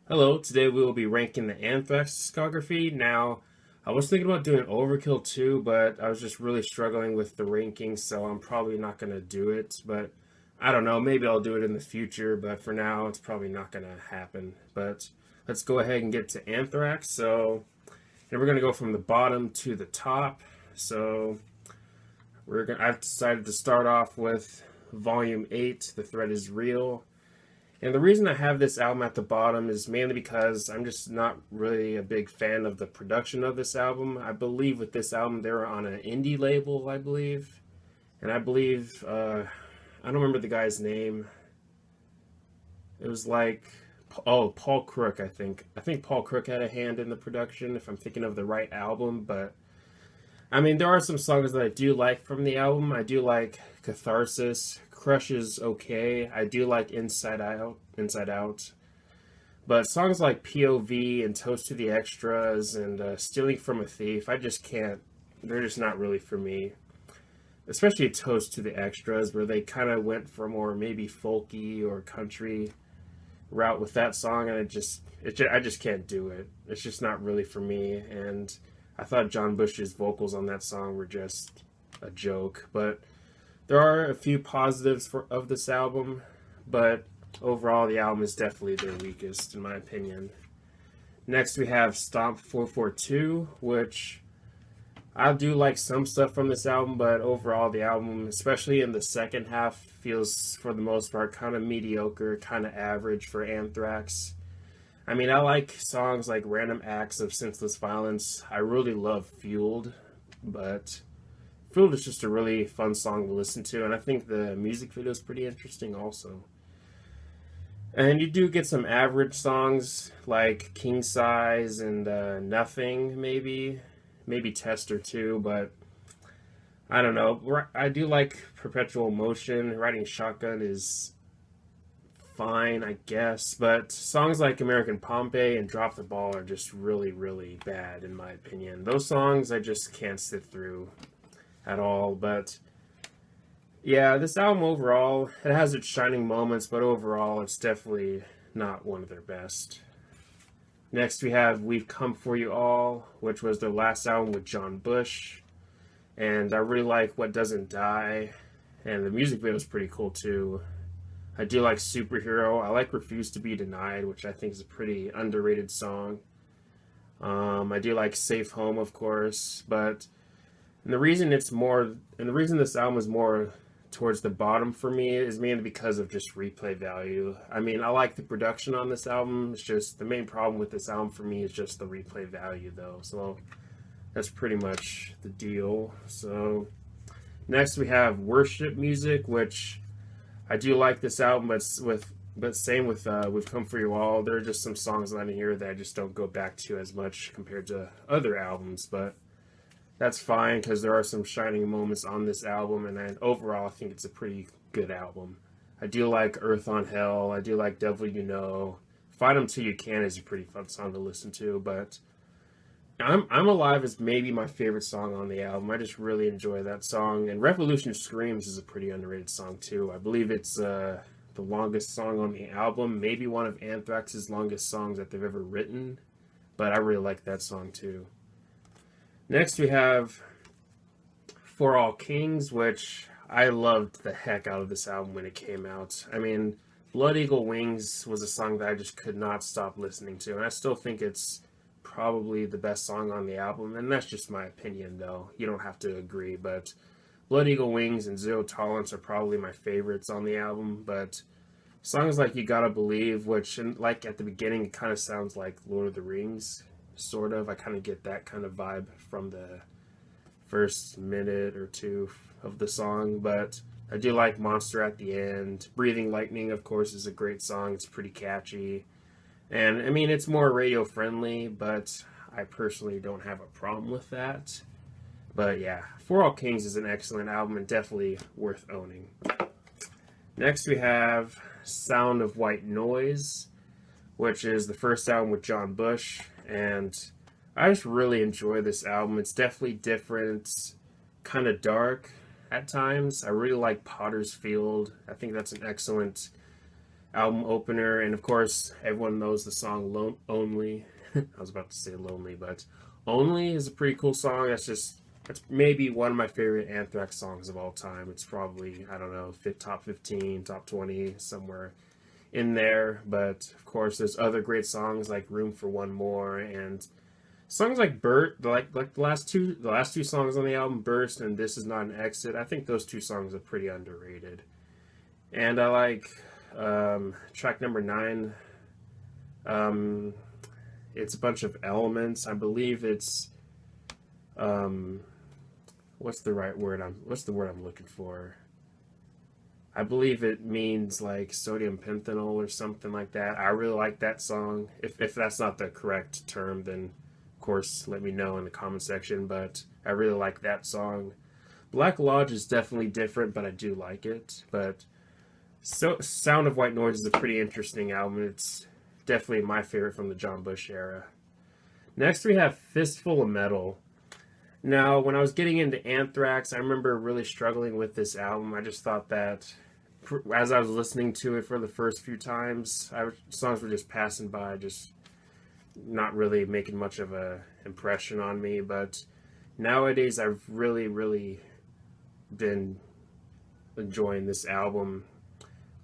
Hello, today we will be ranking the Anthrax discography. Now, I was thinking about doing Overkill too, but I was just really struggling with the ranking, so I'm probably not going to do it. But I don't know, maybe I'll do it in the future, but for now, it's probably not going to happen. But let's go ahead and get to Anthrax. And we're going to go from the bottom to the top. So, I've decided to start off with Volume 8, The Threat is Real. And the reason I have this album at the bottom is mainly because I'm just not really a big fan of the production of this album. I believe with this album they were on an indie label, I believe. And I believe, I don't remember the guy's name. It was like, oh, Paul Crook, I think. I think Paul Crook had a hand in the production, if I'm thinking of the right album. But, I mean, there are some songs that I do like from the album. I do like Catharsis. Crush is okay. I do like Inside Out. Inside Out. But songs like POV and Toast to the Extras and Stealing from a Thief, I just can't. They're just not really for me. Especially Toast to the Extras, where they kind of went for more maybe folky or country route with that song, and I just can't do it. It's just not really for me. And I thought John Bush's vocals on that song were just a joke. But there are a few positives of this album, but overall, the album is definitely their weakest, in my opinion. Next, we have Stomp 442, which I do like some stuff from this album, but overall, the album, especially in the second half, feels for the most part kind of mediocre, kind of average for Anthrax. I mean, I like songs like Random Acts of Senseless Violence. I really love Fueled, but Fueled is just a really fun song to listen to, and I think the music video is pretty interesting also. And you do get some average songs like King Size and Nothing, maybe Tester too, but I don't know. I do like Perpetual Motion. Riding Shotgun is fine, I guess, but songs like American Pompeii and Drop the Ball are just really, really bad in my opinion. Those songs I just can't sit through at all, but yeah, this album overall, it has its shining moments, but overall, it's definitely not one of their best. Next, we have We've Come For You All, which was their last album with John Bush. And I really like What Doesn't Die. And the music video is pretty cool, too. I do like Superhero. I like Refuse to Be Denied, which I think is a pretty underrated song. I do like Safe Home, of course. And the reason this album is more towards the bottom for me is mainly because of just replay value. I mean, I like the production on this album. It's just the main problem with this album for me is just the replay value, though. So that's pretty much the deal. So next we have Worship Music, which I do like this album, but same with We've Come For You All. There are just some songs on here that I just don't go back to as much compared to other albums, but that's fine because there are some shining moments on this album, and overall, I think it's a pretty good album. I do like Earth on Hell. I do like Devil You Know. Fight 'Em Till You Can is a pretty fun song to listen to, but I'm Alive is maybe my favorite song on the album. I just really enjoy that song, and Revolution Screams is a pretty underrated song too. I believe it's the longest song on the album, maybe one of Anthrax's longest songs that they've ever written, but I really like that song too. Next, we have For All Kings, which I loved the heck out of this album when it came out. I mean, Blood Eagle Wings was a song that I just could not stop listening to, and I still think it's probably the best song on the album, and that's just my opinion, though. You don't have to agree, but Blood Eagle Wings and Zero Tolerance are probably my favorites on the album, but songs like You Gotta Believe, which, like at the beginning, it kind of sounds like Lord of the Rings, sort of. I kind of get that kind of vibe from the first minute or two of the song, but I do like Monster at the End. Breathing Lightning, of course, is a great song. It's pretty catchy. And I mean, it's more radio friendly, but I personally don't have a problem with that. But yeah, For All Kings is an excellent album and definitely worth owning. Next, we have Sound of White Noise, which is the first album with John Bush, and I just really enjoy this album. It's definitely different, kind of dark at times. I really like Potter's Field. I think that's an excellent album opener, and of course, everyone knows the song Only. I was about to say Lonely, but Only is a pretty cool song. That's maybe one of my favorite Anthrax songs of all time. It's probably, I don't know, top 15, top 20, somewhere in there. But of course, there's other great songs like Room for One More, and songs like like the last two songs on the album, Burst and This Is Not an Exit. I think those two songs are pretty underrated. And I like track number 9. It's a bunch of elements. I believe it's what's the word I'm looking for? I believe it means like sodium pentanol or something like that. I really like that song. If that's not the correct term, then of course let me know in the comment section. But I really like that song. Black Lodge is definitely different, but I do like it. But Sound of White Noise is a pretty interesting album. It's definitely my favorite from the John Bush era. Next we have Fistful of Metal. Now, when I was getting into Anthrax, I remember really struggling with this album. I just thought that as I was listening to it for the first few times, songs were just passing by, just not really making much of a impression on me. But nowadays, I've really, really been enjoying this album.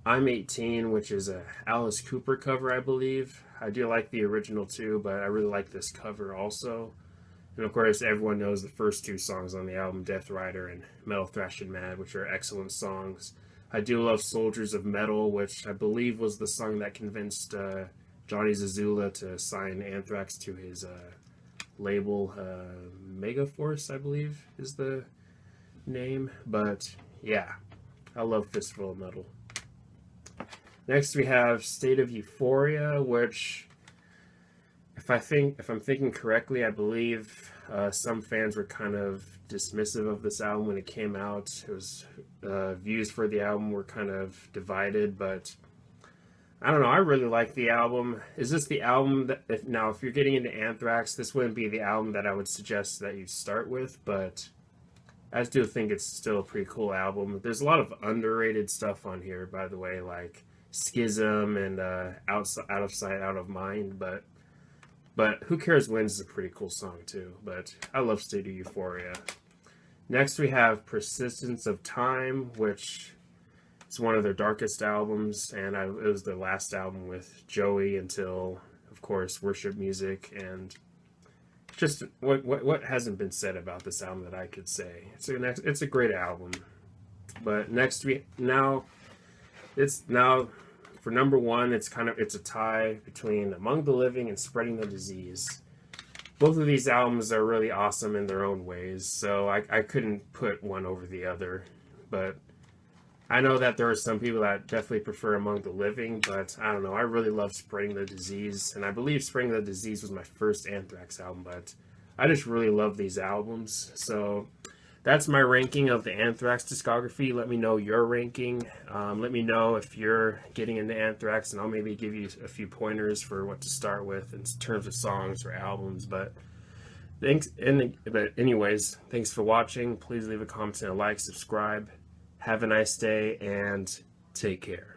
I'm 18, which is a Alice Cooper cover, I believe. I do like the original too, but I really like this cover also. And of course, everyone knows the first 2 songs on the album, Death Rider and Metal Thrashin' Mad, which are excellent songs. I do love Soldiers of Metal, which I believe was the song that convinced Johnny Zazula to sign Anthrax to his label. Megaforce, I believe, is the name. But yeah, I love Fistful of Metal. Next we have State of Euphoria, which, if I'm thinking correctly, I believe some fans were kind of dismissive of this album when it came out. It was views for the album were kind of divided, but I don't know. I really like the album. Is this the album that if you're getting into Anthrax, this wouldn't be the album that I would suggest that you start with, but I do think it's still a pretty cool album. There's a lot of underrated stuff on here, by the way, like Schism and Out of Sight, Out of Mind, but Who Cares Wins is a pretty cool song too. But I love State of Euphoria. Next we have Persistence of Time, which is one of their darkest albums, and it was their last album with Joey until, of course, Worship Music. And just what hasn't been said about this album that I could say? It's a great album. But next for number 1, it's a tie between Among the Living and Spreading the Disease. Both of these albums are really awesome in their own ways, so I couldn't put one over the other. But I know that there are some people that definitely prefer Among the Living, but I don't know. I really love Spreading the Disease, and I believe Spreading the Disease was my first Anthrax album, but I just really love these albums. So that's my ranking of the Anthrax discography. Let me know your ranking. Let me know if you're getting into Anthrax, and I'll maybe give you a few pointers for what to start with in terms of songs or albums. But anyways, thanks for watching. Please leave a comment and a like, subscribe. Have a nice day, and take care.